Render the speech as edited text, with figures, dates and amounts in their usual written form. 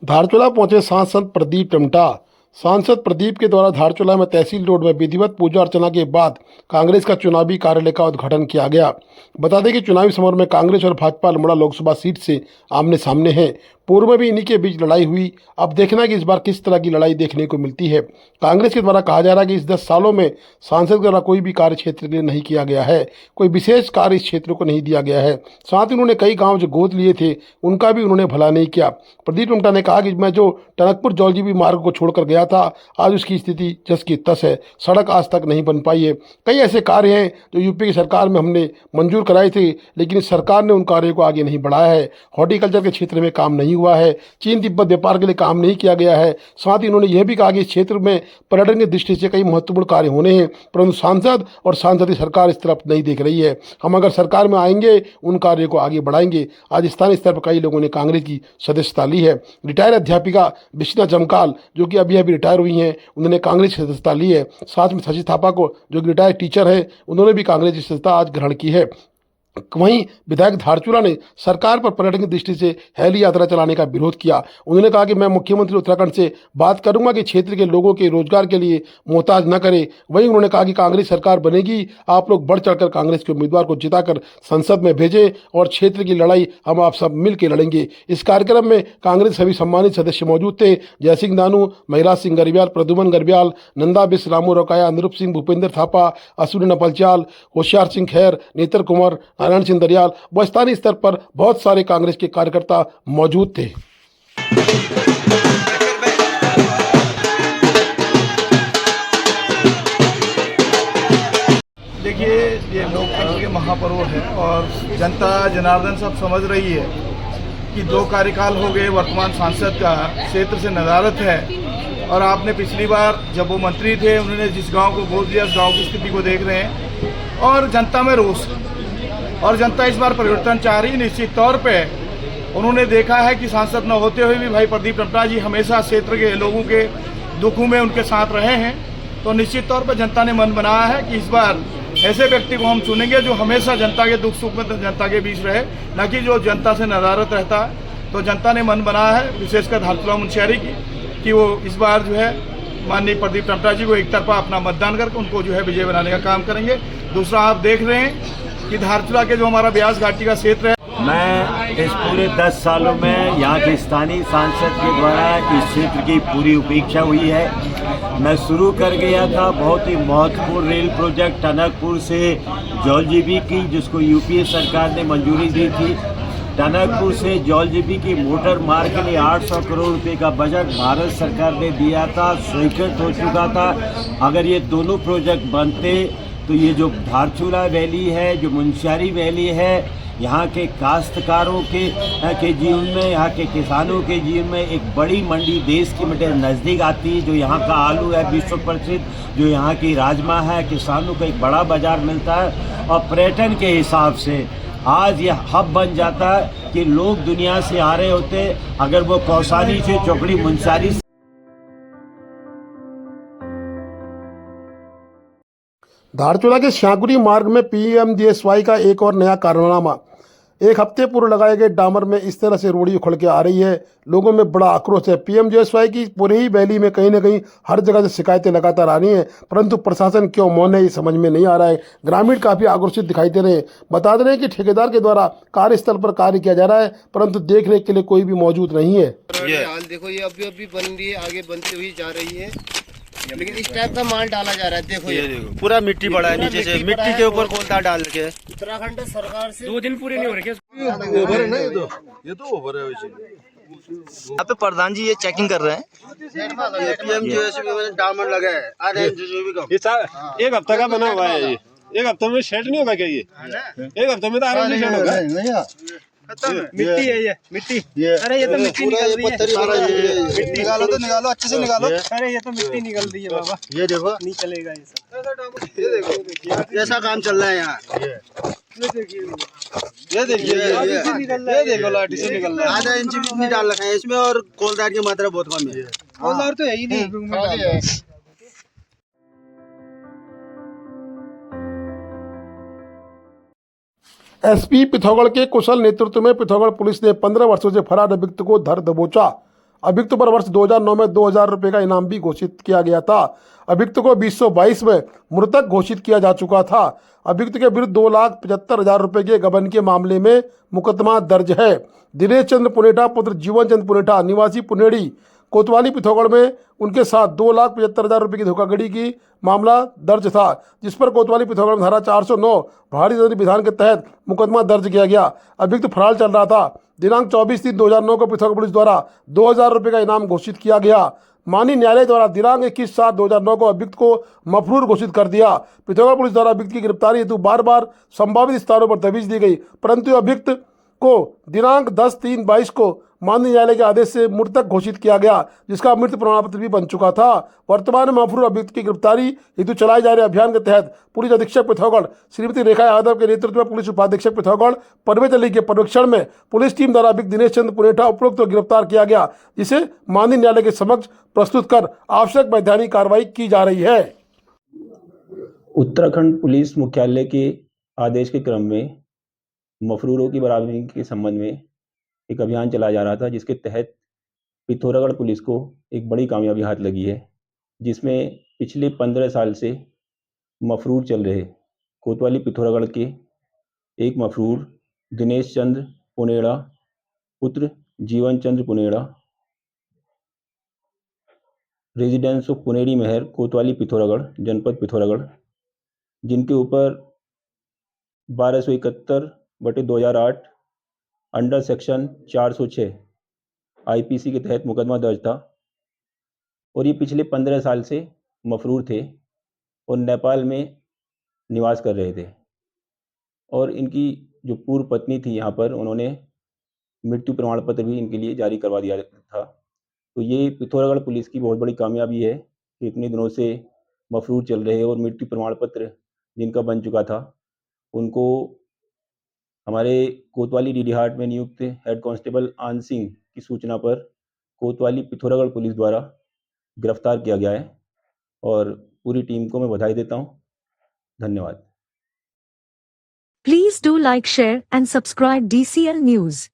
धारचूला पहुंचे सांसद प्रदीप टमटा। सांसद प्रदीप के द्वारा धारचूला में तहसील रोड में विधिवत पूजा अर्चना के बाद कांग्रेस का चुनावी कार्यालय का उद्घाटन किया गया। बता दें कि चुनावी समर में कांग्रेस और भाजपा अल्मोड़ा लोकसभा सीट से आमने सामने हैं। पूर्व में भी इन्हीं के बीच लड़ाई हुई। अब देखना कि इस बार किस तरह की लड़ाई देखने को मिलती है। कांग्रेस के द्वारा कहा जा रहा है कि इस 10 सालों में सांसद के द्वारा कोई भी कार्य क्षेत्र के लिए नहीं किया गया है, कोई विशेष कार्य इस क्षेत्र को नहीं दिया गया है। साथ ही उन्होंने कई गाँव जो गोद लिए थे उनका भी उन्होंने भला नहीं किया। प्रदीप टमटा ने कहा कि मैं जो टनकपुर जौलजीबी मार्ग को छोड़कर गया था, आज उसकी स्थिति जस की तस है। सड़क आज तक नहीं बन पाई है। कई ऐसे कार्य हैं जो यूपी की सरकार में हमने मंजूर कराए थे, लेकिन इस सरकार ने उन कार्यों को आगे नहीं बढ़ाया है। हॉर्टिकल्चर के क्षेत्र में काम नहीं हुआ है, चीन तिब्बत व्यापार के लिए काम नहीं किया गया है। साथ ही उन्होंने यह भी कहा कि इस क्षेत्र में पर्यटन की दृष्टि से कई महत्वपूर्ण कार्य होने हैं, परंतु सांसद और सांसदीय सरकार इस तरफ नहीं देख रही है। हम अगर सरकार में आएंगे उन कार्यों को आगे बढ़ाएंगे। आज स्थानीय स्तर पर कई लोगों ने कांग्रेस की सदस्यता ली है। रिटायर्ड अध्यापिका बिश्ना जमकाल जो कि अभी रिटायर हुई हैं, उन्होंने कांग्रेस की सदस्यता ली है। साथ में शशि थापा को जो कि रिटायर्ड टीचर है, उन्होंने भी कांग्रेस की सदस्यता आज ग्रहण की है। वहीं विधायक धारचूला ने सरकार पर पर्यटन की दृष्टि से हेली यात्रा चलाने का विरोध किया। उन्होंने कहा कि मैं मुख्यमंत्री उत्तराखंड से बात करूंगा कि क्षेत्र के लोगों के रोजगार के लिए मोहताज न करे। वहीं उन्होंने कहा कि कांग्रेस सरकार बनेगी, आप लोग बढ़ चढ़कर कांग्रेस के उम्मीदवार को जिताकर संसद में भेजें और क्षेत्र की लड़ाई हम आप सब मिलकर लड़ेंगे। इस कार्यक्रम में कांग्रेस सभी सम्मानित सदस्य मौजूद थे। जयसिंह दानू, महिराज सिंह गर्ब्याल, प्रद्युमन गर्ब्याल, नंदा बिस्व, रामू रौकाया, अनुरूप सिंह, भूपेंद्र थापा, अश्विनी नपलचाल, होशियार सिंह खैर, नेत्र कुमार, नारायण सिंह दरियाल व स्थानीय स्तर पर बहुत सारे कांग्रेस के कार्यकर्ता मौजूद थे। देखिए, ये लोकतंत्र के महापर्व है और जनता जनार्दन सब समझ रही है कि 2 कार्यकाल हो गए वर्तमान सांसद का क्षेत्र से नदारत है। और आपने पिछली बार जब वो मंत्री थे, उन्होंने जिस गांव को गोद लिया, उस गांव की स्थिति को देख रहे हैं और जनता में रोष और जनता इस बार परिवर्तन चाह रही है। निश्चित तौर पे उन्होंने देखा है कि सांसद न होते हुए भी भाई प्रदीप टमटा जी हमेशा क्षेत्र के लोगों के दुखों में उनके साथ रहे हैं। तो निश्चित तौर पर जनता ने मन बनाया है कि इस बार ऐसे व्यक्ति को हम चुनेंगे जो हमेशा जनता के दुख सुख में जनता के बीच रहे, न कि जो जनता से नदारत रहता है। तो जनता ने मन बनाया है, विशेषकर धारचूला मुनस्यारी की, कि वो इस बार जो है माननीय प्रदीप टमटा जी को एक तरफा अपना मतदान करके उनको जो है विजय बनाने का काम करेंगे। दूसरा, आप देख रहे हैं कि धारचूला के जो हमारा ब्यास घाटी का क्षेत्र है, मैं इस पूरे 10 सालों में यहाँ के स्थानीय सांसद के द्वारा इस क्षेत्र की पूरी उपेक्षा हुई है। मैं शुरू कर गया था बहुत ही महत्वपूर्ण रेल प्रोजेक्ट टनकपुर से जौलजीबी की, जिसको यूपीए सरकार ने मंजूरी दी थी। टनकपुर से जौलजीबी की मोटर मार्ग के लिए 800 करोड़ रुपए का बजट भारत सरकार ने दिया था, स्वीकृत हो चुका था। अगर ये दोनों प्रोजेक्ट बनते तो ये जो धारचूला वैली है, जो मुनस्यारी वैली है, यहाँ के काश्तकारों के जीवन में, यहाँ के किसानों के जीवन में एक बड़ी मंडी देश की मंडी नज़दीक आती है। जो यहाँ का आलू है विश्व प्रसिद्ध, जो यहाँ की राजमा है, किसानों को एक बड़ा बाजार मिलता है। और पर्यटन के हिसाब से आज ये हब बन जाता है कि लोग दुनिया से आ रहे होते, अगर वो कौसानी से चौकड़ी मुनस्यारी। धारचूला के श्याकुरी मार्ग में पीएमजीएसवाई का एक और नया कारनामा। एक हफ्ते पूर्व लगाए गए डामर में इस तरह से रोड़ी उखड़ के आ रही है। लोगों में बड़ा आक्रोश है। पीएमजीएसवाई की पूरी ही वैली में कहीं न कहीं हर जगह से शिकायतें लगातार आ रही हैं, परंतु प्रशासन क्यों मौन है, ये समझ में नहीं आ रहा है। ग्रामीण काफ़ी आक्रोशित दिखाई दे रहे हैं। बता दे रहे हैं कि ठेकेदार के द्वारा कार्यस्थल पर कार्य किया जा रहा है, परंतु देख रेख के लिए कोई भी मौजूद नहीं है। हाल देखो, ये अभी बन रही है, आगे बनती हुई जा रही है, लेकिन इस टाइप का माल डाला जा रहा है। देखो ये देखो, पूरा मिट्टी पड़ा है नीचे से, मिट्टी के ऊपर कोलता डाल के। उत्तराखंड सरकार से 2 दिन पूरे नहीं हो रहे। ओवर है ना ये तो ओवर है वैसे। यहाँ पे प्रधान जी ये चेकिंग कर रहे हैं। पीएमजीएसवाई में डायमंड लगा है, आरएनजीबी का ये एक हफ्ता का बना हुआ है। ये एक हफ्ते में शेड नहीं होगा क्या? ये एक हफ्ते में तो आराम से शेड होगा। मिट्टी है ये मिट्टी। अरे ये तो मिट्टी निकल रही है। मिट्टी निकालो तो निकालो, अच्छे से निकालो। अरे ये तो मिट्टी निकल रही है बाबा, ये देखो, नहीं चलेगा ये सब। ये देखो ऐसा काम चल रहा है यहाँ। ये देखिए, ये देखो लाठी से निकल रहा है। आधा इंच भी नहीं डाल रखा है इसमें, और कोलदार की मात्रा बहुत कम है। कोलदार तो है ही नहीं। एसपी पिथौरागढ़ के कुशल नेतृत्व में पिथौरागढ़ पुलिस ने 15 वर्षों से फरार अभियुक्त को धर दबोचा। अभियुक्त पर वर्ष 2009 में 2000 रुपये का इनाम भी घोषित किया गया था। अभियुक्त को 2022 में मृतक घोषित किया जा चुका था। अभियुक्त के विरुद्ध 2,75,000 रुपये के गबन के मामले में मुकदमा दर्ज है। दिनेश चंद्र पुनेठा पुत्र जीवन चंद्र पुनेठा निवासी पुनेड़ी कोतवाली पिथौरागढ़ में उनके साथ 2,75,000 रुपये की धोखाधड़ी की मामला दर्ज था, जिस पर कोतवाली पिथौरागढ़ में धारा 409 भारी दंड विधान के तहत मुकदमा दर्ज किया गया। अभियुक्त फरार चल रहा था। दिनांक 24/3/2009 को पिथौरागढ़ पुलिस द्वारा 2,000 रुपये का इनाम घोषित किया गया। माननीय न्यायालय द्वारा दिनांक 21/7/2009 को अभियुक्त को मफरूर घोषित कर दिया। पिथौरागढ़ पुलिस द्वारा अभियुक्त की गिरफ्तारी हेतु बार बार संभावित स्थानों पर दबिश दी गई, परंतु अभियुक्त को दिनांक 10/3/22 को माननीय न्यायालय के आदेश से मृतक घोषित किया गया, जिसका मृत्यु प्रमाण पत्र भी बन चुका था। वर्तमान में मफरूर अभियुक्त की गिरफ्तारी हेतु चलाए जा रहे अभियान के तहत पुलिस अधीक्षक पिथौरागढ़ श्रीमती रेखा यादव के नेतृत्व में पुलिस उपाधीक्षक पिथौरागढ़ परवेज अली के पर्यवेक्षण में पुलिस टीम द्वारा अभियुक्त दिनेश चंद्र पुनेठा उपरोक्त को गिरफ्तार किया गया, जिसे माननीय न्यायालय के समक्ष प्रस्तुत कर आवश्यक वैधानिक कार्रवाई की जा रही है। उत्तराखंड पुलिस मुख्यालय के आदेश के क्रम में मफरूरों की बराबरी के संबंध में एक अभियान चलाया जा रहा था, जिसके तहत पिथौरागढ़ पुलिस को एक बड़ी कामयाबी हाथ लगी है, जिसमें पिछले 15 साल से मफरूर चल रहे कोतवाली पिथौरागढ़ के एक मफरूर दिनेश चंद्र पुनेड़ा पुत्र जीवन चंद्र पुनेड़ा रेजिडेंस ऑफ पुनेरी महर कोतवाली पिथौरागढ़ जनपद पिथौरागढ़, जिनके ऊपर 1271/2008 अंडर सेक्शन 406 आईपीसी के तहत मुकदमा दर्ज था और ये पिछले 15 साल से मफरूर थे और नेपाल में निवास कर रहे थे और इनकी जो पूर्व पत्नी थी यहाँ पर, उन्होंने मृत्यु प्रमाण पत्र भी इनके लिए जारी करवा दिया था। तो ये पिथौरागढ़ पुलिस की बहुत बड़ी कामयाबी है कि इतने दिनों से मफरूर चल रहे और मृत्यु प्रमाण पत्र जिनका बन चुका था, उनको हमारे कोतवाली डीडीहाट में नियुक्त हेड कांस्टेबल आन सिंह की सूचना पर कोतवाली पिथौरागढ़ पुलिस द्वारा गिरफ्तार किया गया है और पूरी टीम को मैं बधाई देता हूं। धन्यवाद। Please do like, share and subscribe DCL News.